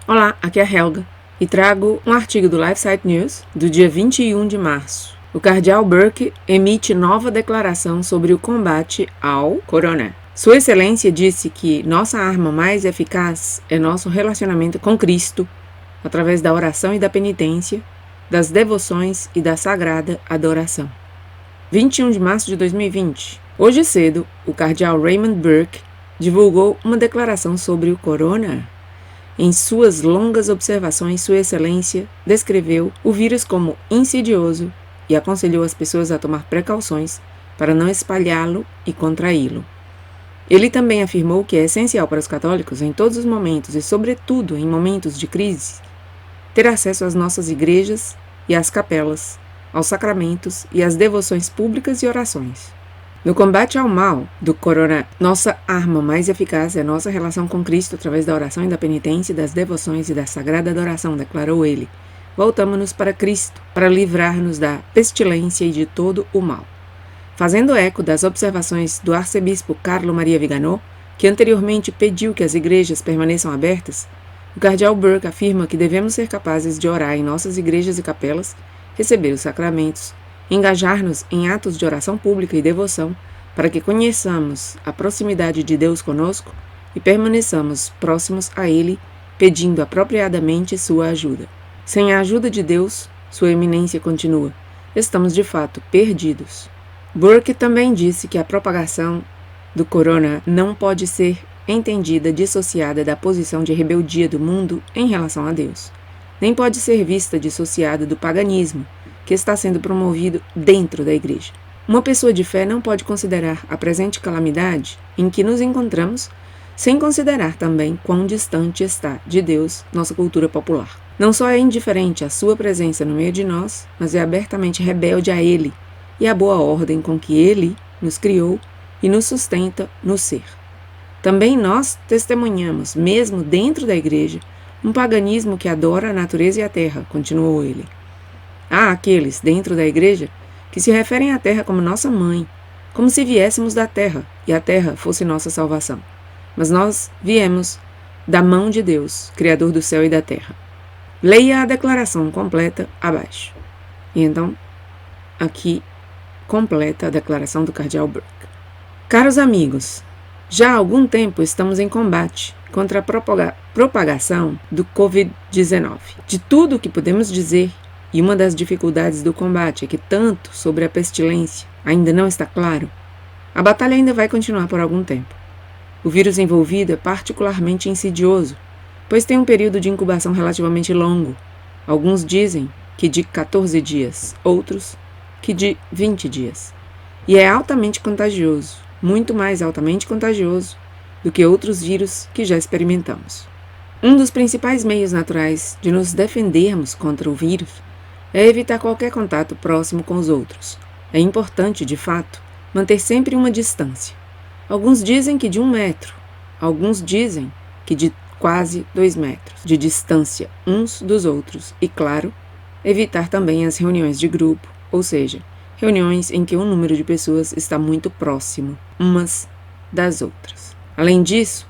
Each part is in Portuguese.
Olá, aqui é a Helga e trago um artigo do LifeSite News do dia 21 de março. O cardeal Burke emite nova declaração sobre o combate ao corona. Sua Excelência disse que nossa arma mais eficaz é nosso relacionamento com Cristo, através da oração e da penitência, das devoções e da sagrada adoração. 21 de março de 2020. Hoje cedo, o cardeal Raymond Burke divulgou uma declaração sobre o corona. Em suas longas observações, Sua Excelência descreveu o vírus como insidioso e aconselhou as pessoas a tomar precauções para não espalhá-lo e contraí-lo. Ele também afirmou que é essencial para os católicos, em todos os momentos e, sobretudo, em momentos de crise, ter acesso às nossas igrejas e às capelas, aos sacramentos e às devoções públicas e orações. No combate ao mal do corona, nossa arma mais eficaz é nossa relação com Cristo através da oração e da penitência, das devoções e da sagrada adoração, declarou ele. Voltamos-nos para Cristo, para livrar-nos da pestilência e de todo o mal. Fazendo eco das observações do arcebispo Carlo Maria Viganò, que anteriormente pediu que as igrejas permaneçam abertas, o cardeal Burke afirma que devemos ser capazes de orar em nossas igrejas e capelas, receber os sacramentos, engajar-nos em atos de oração pública e devoção, para que conheçamos a proximidade de Deus conosco e permaneçamos próximos a Ele, pedindo apropriadamente sua ajuda. Sem a ajuda de Deus, Sua Eminência continua, estamos de fato perdidos. Burke também disse que a propagação do corona não pode ser entendida dissociada da posição de rebeldia do mundo em relação a Deus, nem pode ser vista dissociada do paganismo que está sendo promovido dentro da igreja. Uma pessoa de fé não pode considerar a presente calamidade em que nos encontramos sem considerar também quão distante está de Deus nossa cultura popular. Não só é indiferente à sua presença no meio de nós, mas é abertamente rebelde a Ele e à boa ordem com que Ele nos criou e nos sustenta no ser. Também nós testemunhamos, mesmo dentro da igreja, um paganismo que adora a natureza e a terra, continuou ele. Há aqueles, dentro da igreja, que se referem à terra como nossa mãe, como se viéssemos da terra e a terra fosse nossa salvação. Mas nós viemos da mão de Deus, Criador do céu e da terra. Leia a declaração completa abaixo. E então, aqui, completa a declaração do cardeal Burke. Caros amigos, já há algum tempo estamos em combate contra a propagação do Covid-19. De tudo o que podemos dizer, e uma das dificuldades do combate é que tanto sobre a pestilência ainda não está claro, a batalha ainda vai continuar por algum tempo. O vírus envolvido é particularmente insidioso, pois tem um período de incubação relativamente longo. Alguns dizem que de 14 dias, outros que de 20 dias. E é altamente contagioso, muito mais altamente contagioso do que outros vírus que já experimentamos. Um dos principais meios naturais de nos defendermos contra o vírus é evitar qualquer contato próximo com os outros. É importante, de fato, manter sempre uma distância. Alguns dizem que de 1 metro, alguns dizem que de quase 2 metros de distância uns dos outros e, claro, evitar também as reuniões de grupo, ou seja, reuniões em que o número de pessoas está muito próximo umas das outras. Além disso,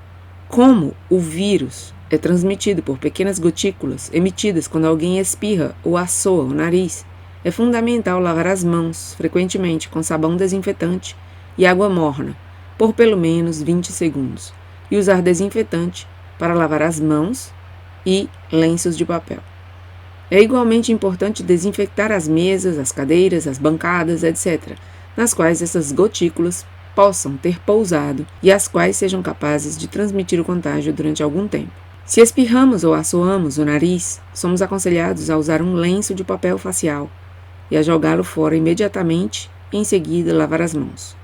como o vírus é transmitido por pequenas gotículas emitidas quando alguém espirra ou assoa o nariz, é fundamental lavar as mãos frequentemente com sabão desinfetante e água morna por pelo menos 20 segundos e usar desinfetante para lavar as mãos e lenços de papel. É igualmente importante desinfectar as mesas, as cadeiras, as bancadas, etc., nas quais essas gotículas possam ter pousado e as quais sejam capazes de transmitir o contágio durante algum tempo. Se espirramos ou assoamos o nariz, somos aconselhados a usar um lenço de papel facial e a jogá-lo fora imediatamente e em seguida lavar as mãos.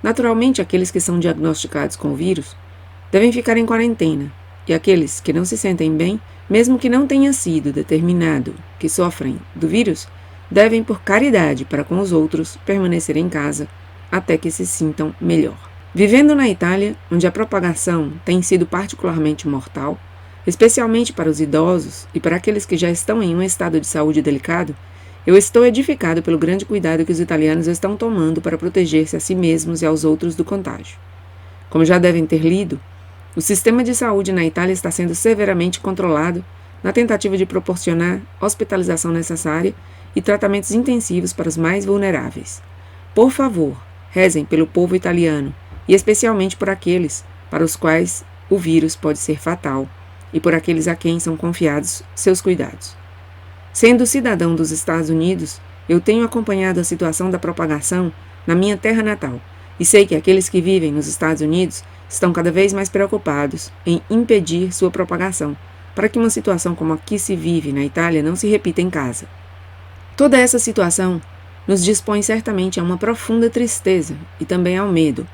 Naturalmente, aqueles que são diagnosticados com o vírus devem ficar em quarentena e aqueles que não se sentem bem, mesmo que não tenha sido determinado que sofrem do vírus, devem, por caridade para com os outros, permanecer em casa até que se sintam melhor. Vivendo na Itália, onde a propagação tem sido particularmente mortal, especialmente para os idosos e para aqueles que já estão em um estado de saúde delicado, eu estou edificado pelo grande cuidado que os italianos estão tomando para proteger-se a si mesmos e aos outros do contágio. Como já devem ter lido, o sistema de saúde na Itália está sendo severamente controlado na tentativa de proporcionar hospitalização necessária e tratamentos intensivos para os mais vulneráveis. Por favor, rezem pelo povo italiano e especialmente por aqueles para os quais o vírus pode ser fatal e por aqueles a quem são confiados seus cuidados. Sendo cidadão dos Estados Unidos, eu tenho acompanhado a situação da propagação na minha terra natal e sei que aqueles que vivem nos Estados Unidos estão cada vez mais preocupados em impedir sua propagação, para que uma situação como a que se vive na Itália não se repita em casa. Toda essa situação nos dispõe certamente a uma profunda tristeza e também ao medo.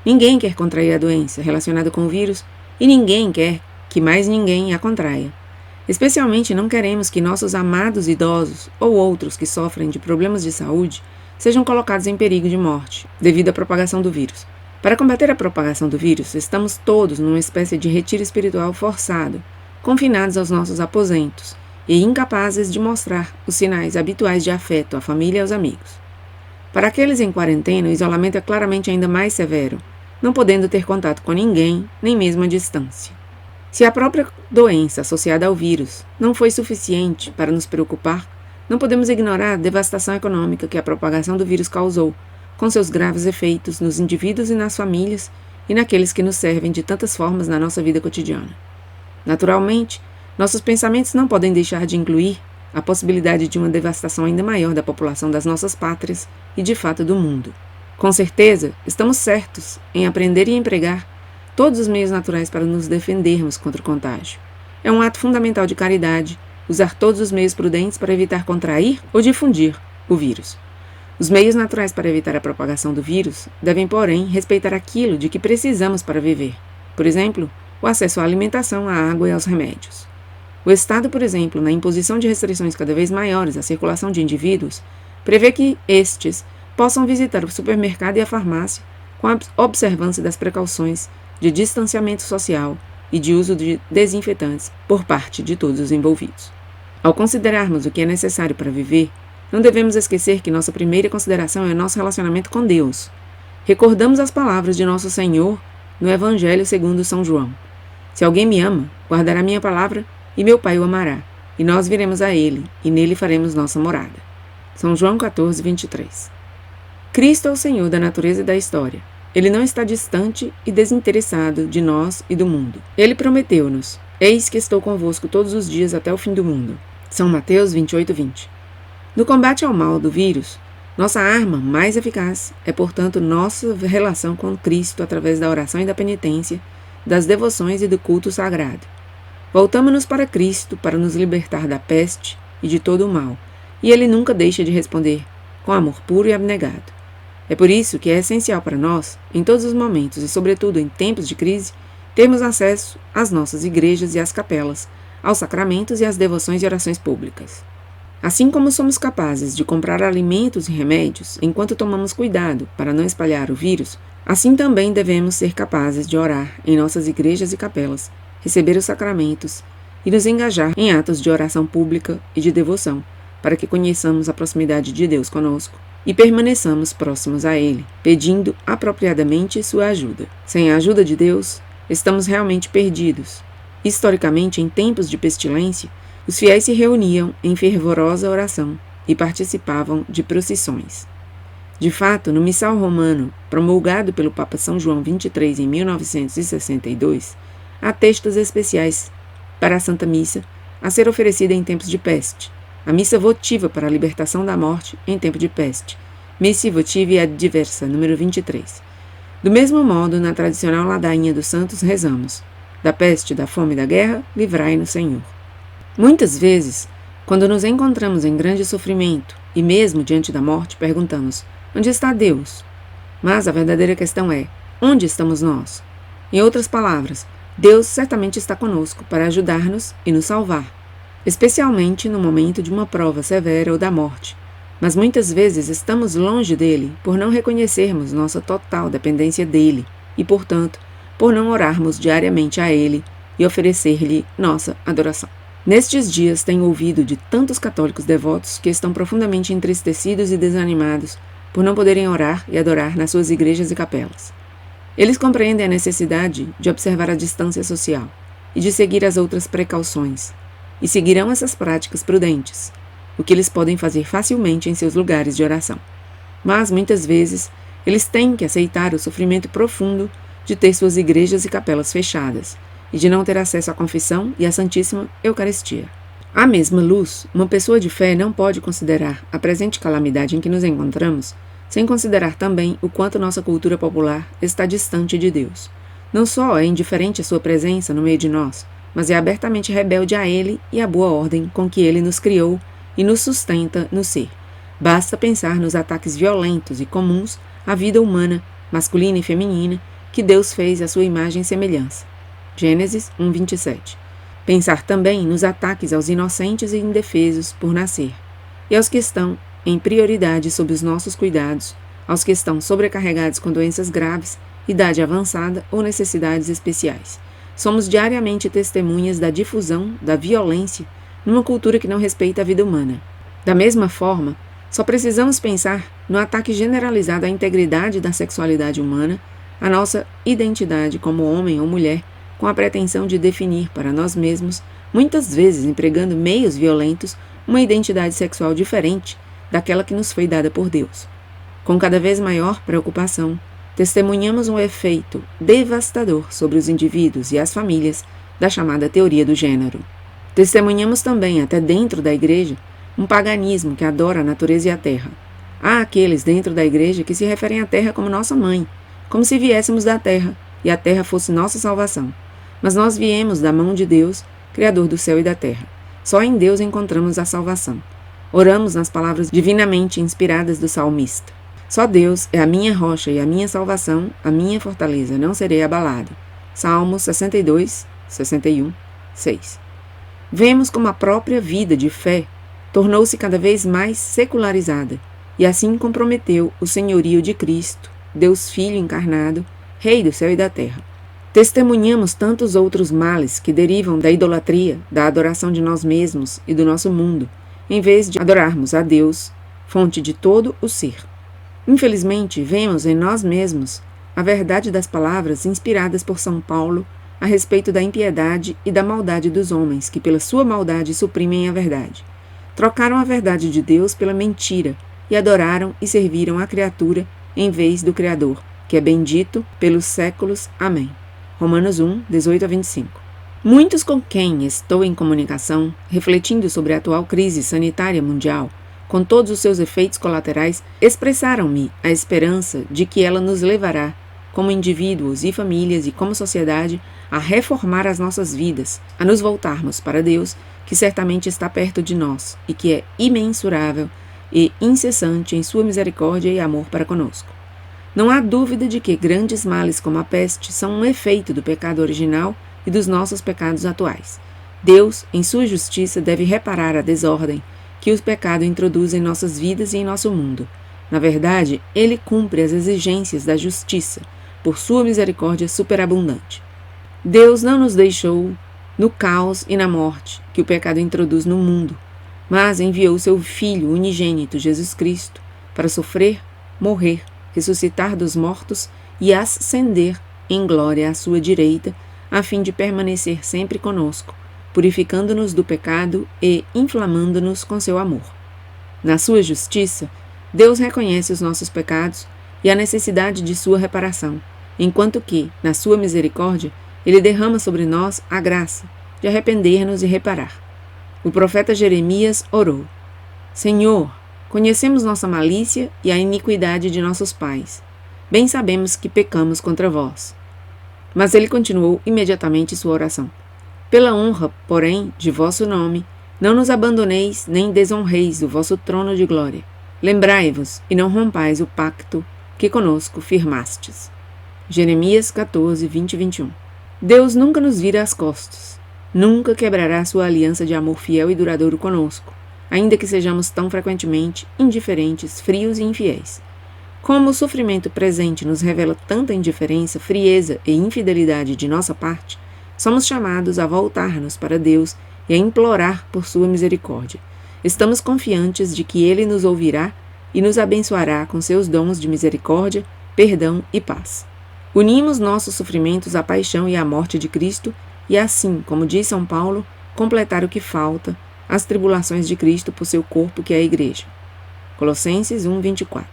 Ninguém quer contrair a doença relacionada com o vírus e ninguém quer que mais ninguém a contraia. Especialmente não queremos que nossos amados idosos ou outros que sofrem de problemas de saúde sejam colocados em perigo de morte devido à propagação do vírus. Para combater a propagação do vírus, estamos todos numa espécie de retiro espiritual forçado, confinados aos nossos aposentos e incapazes de mostrar os sinais habituais de afeto à família e aos amigos. Para aqueles em quarentena, o isolamento é claramente ainda mais severo, não podendo ter contato com ninguém, nem mesmo à distância. Se a própria doença associada ao vírus não foi suficiente para nos preocupar, não podemos ignorar a devastação econômica que a propagação do vírus causou, com seus graves efeitos nos indivíduos e nas famílias e naqueles que nos servem de tantas formas na nossa vida cotidiana. Naturalmente, nossos pensamentos não podem deixar de incluir a possibilidade de uma devastação ainda maior da população das nossas pátrias e, de fato, do mundo. Com certeza, estamos certos em aprender e empregar todos os meios naturais para nos defendermos contra o contágio. É um ato fundamental de caridade usar todos os meios prudentes para evitar contrair ou difundir o vírus. Os meios naturais para evitar a propagação do vírus devem, porém, respeitar aquilo de que precisamos para viver. Por exemplo, o acesso à alimentação, à água e aos remédios. O Estado, por exemplo, na imposição de restrições cada vez maiores à circulação de indivíduos, prevê que estes possam visitar o supermercado e a farmácia com a observância das precauções de distanciamento social e de uso de desinfetantes por parte de todos os envolvidos. Ao considerarmos o que é necessário para viver, não devemos esquecer que nossa primeira consideração é nosso relacionamento com Deus. Recordamos as palavras de nosso Senhor no Evangelho segundo São João. Se alguém me ama, guardará minha palavra e meu Pai o amará, e nós viremos a ele, e nele faremos nossa morada. São João 14, 23. Cristo é o Senhor da natureza e da história. Ele não está distante e desinteressado de nós e do mundo. Ele prometeu-nos: eis que estou convosco todos os dias até o fim do mundo. São Mateus 28, 20. No combate ao mal do vírus, nossa arma mais eficaz é, portanto, nossa relação com Cristo através da oração e da penitência, das devoções e do culto sagrado. Voltamo-nos para Cristo para nos libertar da peste e de todo o mal, e Ele nunca deixa de responder com amor puro e abnegado. É por isso que é essencial para nós, em todos os momentos e sobretudo em tempos de crise, termos acesso às nossas igrejas e às capelas, aos sacramentos e às devoções e orações públicas. Assim como somos capazes de comprar alimentos e remédios enquanto tomamos cuidado para não espalhar o vírus, assim também devemos ser capazes de orar em nossas igrejas e capelas, receber os sacramentos e nos engajar em atos de oração pública e de devoção, para que conheçamos a proximidade de Deus conosco e permaneçamos próximos a Ele, pedindo apropriadamente sua ajuda. Sem a ajuda de Deus, estamos realmente perdidos. Historicamente, em tempos de pestilência, os fiéis se reuniam em fervorosa oração e participavam de procissões. De fato, no missal romano, promulgado pelo Papa São João XXIII em 1962, há textos especiais para a Santa Missa a ser oferecida em tempos de peste, a missa votiva para a libertação da morte em tempo de peste, Missi Votivi ad Diversa, número 23. Do mesmo modo, na tradicional ladainha dos santos, rezamos: da peste, da fome e da guerra, livrai-nos, Senhor. Muitas vezes, quando nos encontramos em grande sofrimento e mesmo diante da morte, perguntamos: onde está Deus? Mas a verdadeira questão é: onde estamos nós? Em outras palavras, Deus certamente está conosco para ajudar-nos e nos salvar, especialmente no momento de uma prova severa ou da morte. Mas muitas vezes estamos longe dele por não reconhecermos nossa total dependência dele e, portanto, por não orarmos diariamente a ele e oferecer-lhe nossa adoração. Nestes dias tenho ouvido de tantos católicos devotos que estão profundamente entristecidos e desanimados por não poderem orar e adorar nas suas igrejas e capelas. Eles compreendem a necessidade de observar a distância social e de seguir as outras precauções, e seguirão essas práticas prudentes, o que eles podem fazer facilmente em seus lugares de oração. Mas, muitas vezes, eles têm que aceitar o sofrimento profundo de ter suas igrejas e capelas fechadas, e de não ter acesso à confissão e à Santíssima Eucaristia. À mesma luz, uma pessoa de fé não pode considerar a presente calamidade em que nos encontramos, sem considerar também o quanto nossa cultura popular está distante de Deus. Não só é indiferente à sua presença no meio de nós, mas é abertamente rebelde a Ele e à boa ordem com que Ele nos criou e nos sustenta no ser. Basta pensar nos ataques violentos e comuns à vida humana, masculina e feminina, que Deus fez à sua imagem e semelhança. Gênesis 1:27. Pensar também nos ataques aos inocentes e indefesos por nascer, e aos que estão em prioridade sob os nossos cuidados, aos que estão sobrecarregados com doenças graves, idade avançada ou necessidades especiais. Somos diariamente testemunhas da difusão da violência numa cultura que não respeita a vida humana. Da mesma forma, só precisamos pensar no ataque generalizado à integridade da sexualidade humana, à nossa identidade como homem ou mulher, com a pretensão de definir para nós mesmos, muitas vezes empregando meios violentos, uma identidade sexual diferente daquela que nos foi dada por Deus. Com cada vez maior preocupação, testemunhamos um efeito devastador sobre os indivíduos e as famílias da chamada teoria do gênero. Testemunhamos também, até dentro da igreja, um paganismo que adora a natureza e a terra. Há aqueles dentro da igreja que se referem à terra como nossa mãe, como se viéssemos da terra e a terra fosse nossa salvação. Mas nós viemos da mão de Deus, Criador do céu e da terra. Só em Deus encontramos a salvação. Oramos nas palavras divinamente inspiradas do salmista. Só Deus é a minha rocha e a minha salvação, a minha fortaleza, não serei abalado. Salmos 62, 61, 6. Vemos como a própria vida de fé tornou-se cada vez mais secularizada e assim comprometeu o senhorio de Cristo, Deus Filho encarnado, Rei do céu e da terra. Testemunhamos tantos outros males que derivam da idolatria, da adoração de nós mesmos e do nosso mundo, em vez de adorarmos a Deus, fonte de todo o ser. Infelizmente, vemos em nós mesmos a verdade das palavras inspiradas por São Paulo a respeito da impiedade e da maldade dos homens, que pela sua maldade suprimem a verdade. Trocaram a verdade de Deus pela mentira e adoraram e serviram a criatura em vez do Criador, que é bendito pelos séculos. Amém. Romanos 1, 18-25. Muitos com quem estou em comunicação, refletindo sobre a atual crise sanitária mundial, com todos os seus efeitos colaterais, expressaram-me a esperança de que ela nos levará, como indivíduos e famílias e como sociedade, a reformar as nossas vidas, a nos voltarmos para Deus, que certamente está perto de nós e que é imensurável e incessante em sua misericórdia e amor para conosco. Não há dúvida de que grandes males como a peste são um efeito do pecado original e dos nossos pecados atuais. Deus, em sua justiça, deve reparar a desordem que o pecado introduz em nossas vidas e em nosso mundo. Na verdade, ele cumpre as exigências da justiça, por sua misericórdia superabundante. Deus não nos deixou no caos e na morte que o pecado introduz no mundo, mas enviou seu Filho unigênito, Jesus Cristo, para sofrer, morrer, ressuscitar dos mortos e ascender em glória à sua direita, a fim de permanecer sempre conosco, purificando-nos do pecado e inflamando-nos com seu amor. Na sua justiça, Deus reconhece os nossos pecados e a necessidade de sua reparação, enquanto que, na sua misericórdia, Ele derrama sobre nós a graça de arrepender-nos e reparar. O profeta Jeremias orou: Senhor, conhecemos nossa malícia e a iniquidade de nossos pais. Bem sabemos que pecamos contra vós. Mas ele continuou imediatamente sua oração. Pela honra, porém, de vosso nome, não nos abandoneis nem desonreis o vosso trono de glória. Lembrai-vos e não rompais o pacto que conosco firmastes. Jeremias 14, 20 e 21. Deus nunca nos vira as costas. Nunca quebrará sua aliança de amor fiel e duradouro conosco, ainda que sejamos tão frequentemente indiferentes, frios e infiéis. Como o sofrimento presente nos revela tanta indiferença, frieza e infidelidade de nossa parte, somos chamados a voltar-nos para Deus e a implorar por sua misericórdia. Estamos confiantes de que Ele nos ouvirá e nos abençoará com seus dons de misericórdia, perdão e paz. Unimos nossos sofrimentos à paixão e à morte de Cristo e assim, como diz São Paulo, completar o que falta, as tribulações de Cristo por seu corpo, que é a Igreja. Colossenses 1:24.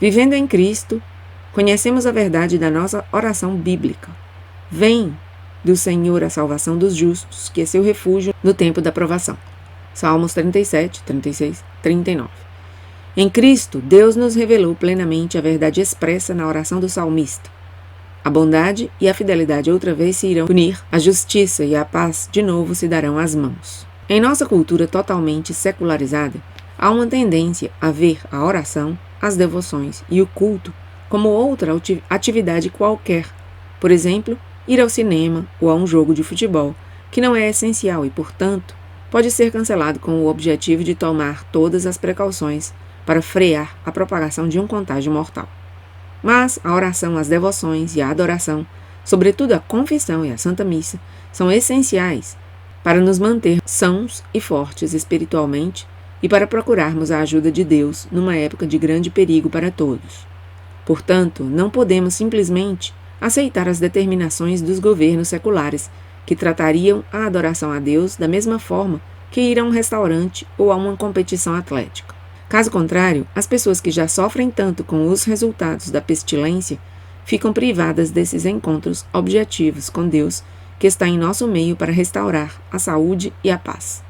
Vivendo em Cristo, conhecemos a verdade da nossa oração bíblica. Vem do Senhor a salvação dos justos, que é seu refúgio no tempo da provação. Salmos 37, 36, 39. Em Cristo, Deus nos revelou plenamente a verdade expressa na oração do salmista. A bondade e a fidelidade outra vez se irão unir, a justiça e a paz de novo se darão as mãos. Em nossa cultura totalmente secularizada, há uma tendência a ver a oração, as devoções e o culto como outra atividade qualquer. Por exemplo, ir ao cinema ou a um jogo de futebol, que não é essencial e, portanto, pode ser cancelado com o objetivo de tomar todas as precauções para frear a propagação de um contágio mortal. Mas a oração, as devoções e a adoração, sobretudo a confissão e a Santa Missa, são essenciais para nos manter sãos e fortes espiritualmente e para procurarmos a ajuda de Deus numa época de grande perigo para todos. Portanto, não podemos simplesmente aceitar as determinações dos governos seculares que tratariam a adoração a Deus da mesma forma que ir a um restaurante ou a uma competição atlética. Caso contrário, as pessoas que já sofrem tanto com os resultados da pestilência ficam privadas desses encontros objetivos com Deus, que está em nosso meio para restaurar a saúde e a paz.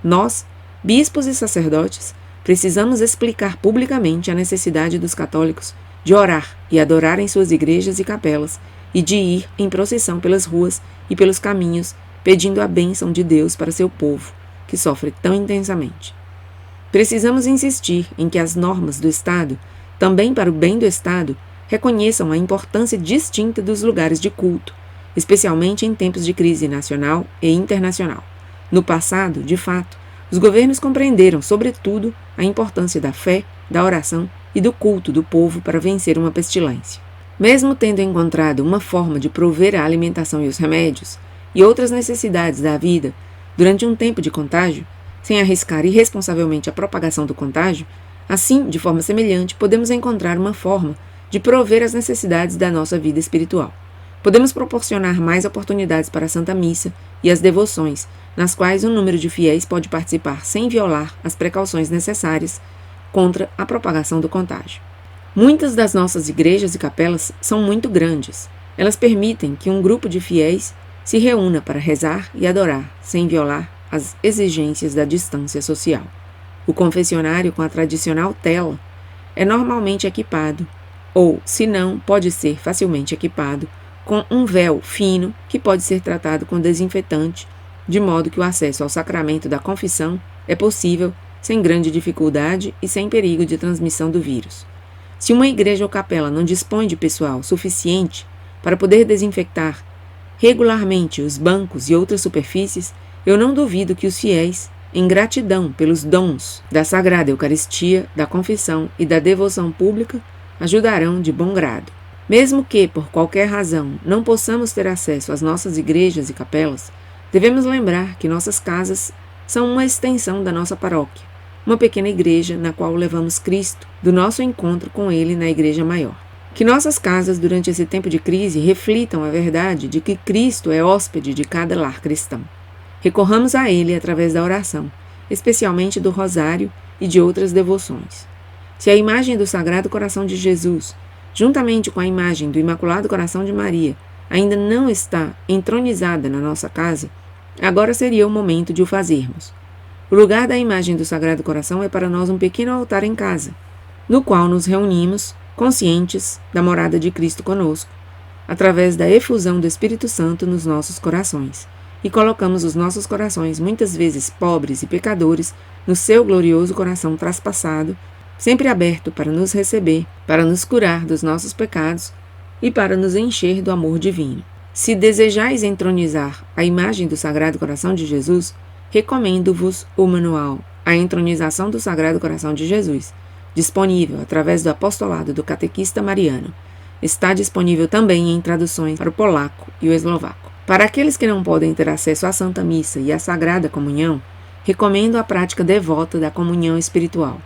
Nós, bispos e sacerdotes, precisamos explicar publicamente a necessidade dos católicos de orar e adorar em suas igrejas e capelas e de ir em procissão pelas ruas e pelos caminhos, pedindo a bênção de Deus para seu povo, que sofre tão intensamente. Precisamos insistir em que as normas do Estado, também para o bem do Estado, reconheçam a importância distinta dos lugares de culto, especialmente em tempos de crise nacional e internacional. No passado, de fato, os governos compreenderam, sobretudo, a importância da fé, da oração e do culto do povo para vencer uma pestilência. Mesmo tendo encontrado uma forma de prover a alimentação e os remédios e outras necessidades da vida durante um tempo de contágio, sem arriscar irresponsavelmente a propagação do contágio, assim, de forma semelhante, podemos encontrar uma forma de prover as necessidades da nossa vida espiritual. Podemos proporcionar mais oportunidades para a Santa Missa e as devoções, nas quais o número de fiéis pode participar sem violar as precauções necessárias contra a propagação do contágio. Muitas das nossas igrejas e capelas são muito grandes. Elas permitem que um grupo de fiéis se reúna para rezar e adorar, sem violar as exigências da distância social. O confessionário com a tradicional tela é normalmente equipado, ou, se não, pode ser facilmente equipado, com um véu fino que pode ser tratado com desinfetante, de modo que o acesso ao sacramento da confissão é possível sem grande dificuldade e sem perigo de transmissão do vírus. Se uma igreja ou capela não dispõe de pessoal suficiente para poder desinfectar regularmente os bancos e outras superfícies, eu não duvido que os fiéis, em gratidão pelos dons da Sagrada Eucaristia, da confissão e da devoção pública, ajudarão de bom grado. Mesmo que, por qualquer razão, não possamos ter acesso às nossas igrejas e capelas, devemos lembrar que nossas casas são uma extensão da nossa paróquia, uma pequena igreja na qual levamos Cristo do nosso encontro com Ele na igreja maior. Que nossas casas, durante esse tempo de crise, reflitam a verdade de que Cristo é hóspede de cada lar cristão. Recorramos a Ele através da oração, especialmente do rosário e de outras devoções. Se a imagem do Sagrado Coração de Jesus, juntamente com a imagem do Imaculado Coração de Maria, ainda não está entronizada na nossa casa, agora seria o momento de o fazermos. O lugar da imagem do Sagrado Coração é para nós um pequeno altar em casa, no qual nos reunimos, conscientes da morada de Cristo conosco, através da efusão do Espírito Santo nos nossos corações, e colocamos os nossos corações, muitas vezes pobres e pecadores, no seu glorioso coração traspassado, sempre aberto para nos receber, para nos curar dos nossos pecados e para nos encher do amor divino. Se desejais entronizar a imagem do Sagrado Coração de Jesus, recomendo-vos o manual A Entronização do Sagrado Coração de Jesus, disponível através do apostolado do Catequista Mariano. Está disponível também em traduções para o polaco e o eslovaco. Para aqueles que não podem ter acesso à Santa Missa e à Sagrada Comunhão, recomendo a prática devota da comunhão espiritual.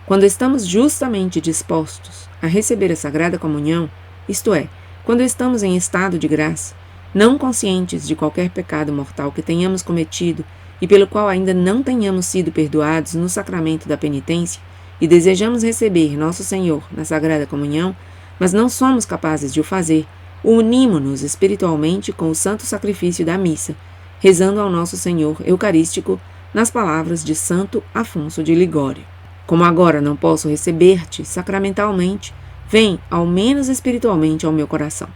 Quando estamos justamente dispostos a receber a Sagrada Comunhão, isto é, quando estamos em estado de graça, não conscientes de qualquer pecado mortal que tenhamos cometido e pelo qual ainda não tenhamos sido perdoados no sacramento da penitência, e desejamos receber nosso Senhor na Sagrada Comunhão, mas não somos capazes de o fazer, unimo-nos espiritualmente com o santo sacrifício da missa, rezando ao nosso Senhor Eucarístico nas palavras de Santo Afonso de Ligório. Como agora não posso receber-te sacramentalmente, vem, ao menos espiritualmente, ao meu coração.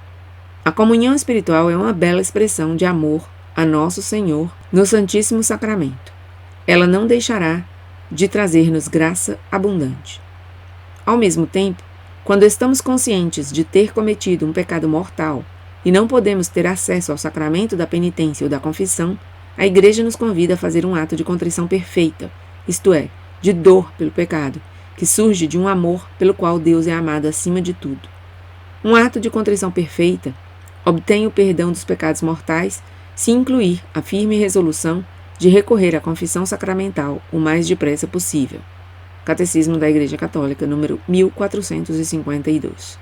A comunhão espiritual é uma bela expressão de amor a nosso Senhor no Santíssimo Sacramento. Ela não deixará de trazer-nos graça abundante. Ao mesmo tempo, quando estamos conscientes de ter cometido um pecado mortal e não podemos ter acesso ao sacramento da penitência ou da confissão, a Igreja nos convida a fazer um ato de contrição perfeita, isto é, de dor pelo pecado, que surge de um amor pelo qual Deus é amado acima de tudo. Um ato de contrição perfeita obtém o perdão dos pecados mortais se incluir a firme resolução de recorrer à confissão sacramental o mais depressa possível. Catecismo da Igreja Católica, número 1452.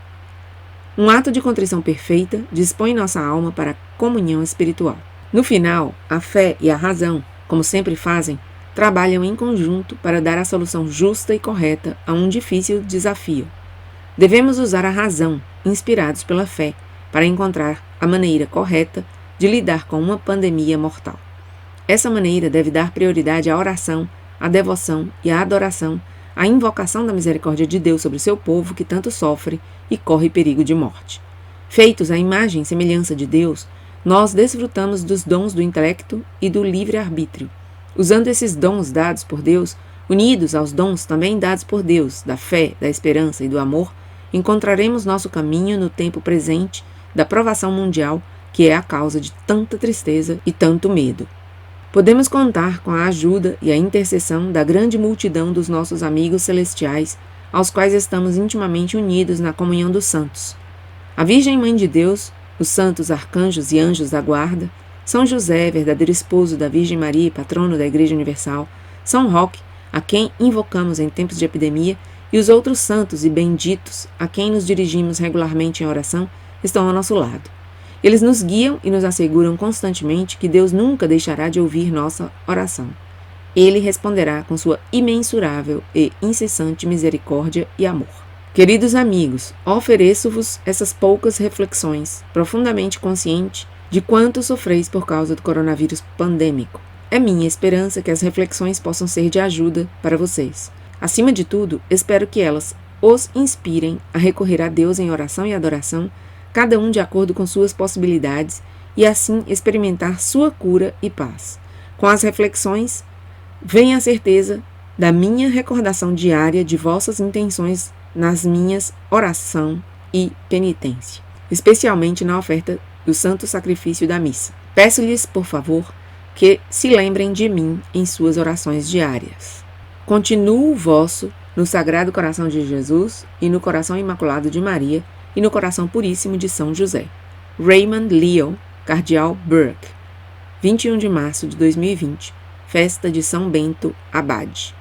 Um ato de contrição perfeita dispõe nossa alma para a comunhão espiritual. No final, a fé e a razão, como sempre fazem, trabalham em conjunto para dar a solução justa e correta a um difícil desafio. Devemos usar a razão, inspirados pela fé, para encontrar a maneira correta de lidar com uma pandemia mortal. Essa maneira deve dar prioridade à oração, à devoção e à adoração, à invocação da misericórdia de Deus sobre seu povo que tanto sofre e corre perigo de morte. Feitos à imagem e semelhança de Deus, nós desfrutamos dos dons do intelecto e do livre-arbítrio. Usando esses dons dados por Deus, unidos aos dons também dados por Deus, da fé, da esperança e do amor, encontraremos nosso caminho no tempo presente da provação mundial, que é a causa de tanta tristeza e tanto medo. Podemos contar com a ajuda e a intercessão da grande multidão dos nossos amigos celestiais, aos quais estamos intimamente unidos na comunhão dos santos. A Virgem Mãe de Deus, os santos arcanjos e anjos da guarda, São José, verdadeiro esposo da Virgem Maria e patrono da Igreja Universal, São Roque, a quem invocamos em tempos de epidemia, e os outros santos e benditos, a quem nos dirigimos regularmente em oração, estão ao nosso lado. Eles nos guiam e nos asseguram constantemente que Deus nunca deixará de ouvir nossa oração. Ele responderá com sua imensurável e incessante misericórdia e amor. Queridos amigos, ofereço-vos essas poucas reflexões, profundamente consciente de quanto sofreis por causa do coronavírus pandêmico. É minha esperança que as reflexões possam ser de ajuda para vocês. Acima de tudo, espero que elas os inspirem a recorrer a Deus em oração e adoração, cada um de acordo com suas possibilidades, e assim experimentar sua cura e paz. Com as reflexões, vem a certeza da minha recordação diária de vossas intenções nas minhas oração e penitência, especialmente na oferta do santo sacrifício da missa. Peço-lhes, por favor, que se lembrem de mim em suas orações diárias. Continuo vosso no Sagrado Coração de Jesus e no Coração Imaculado de Maria e no Coração Puríssimo de São José. Raymond Leo, Cardeal Burke, 21 de março de 2020, festa de São Bento Abade.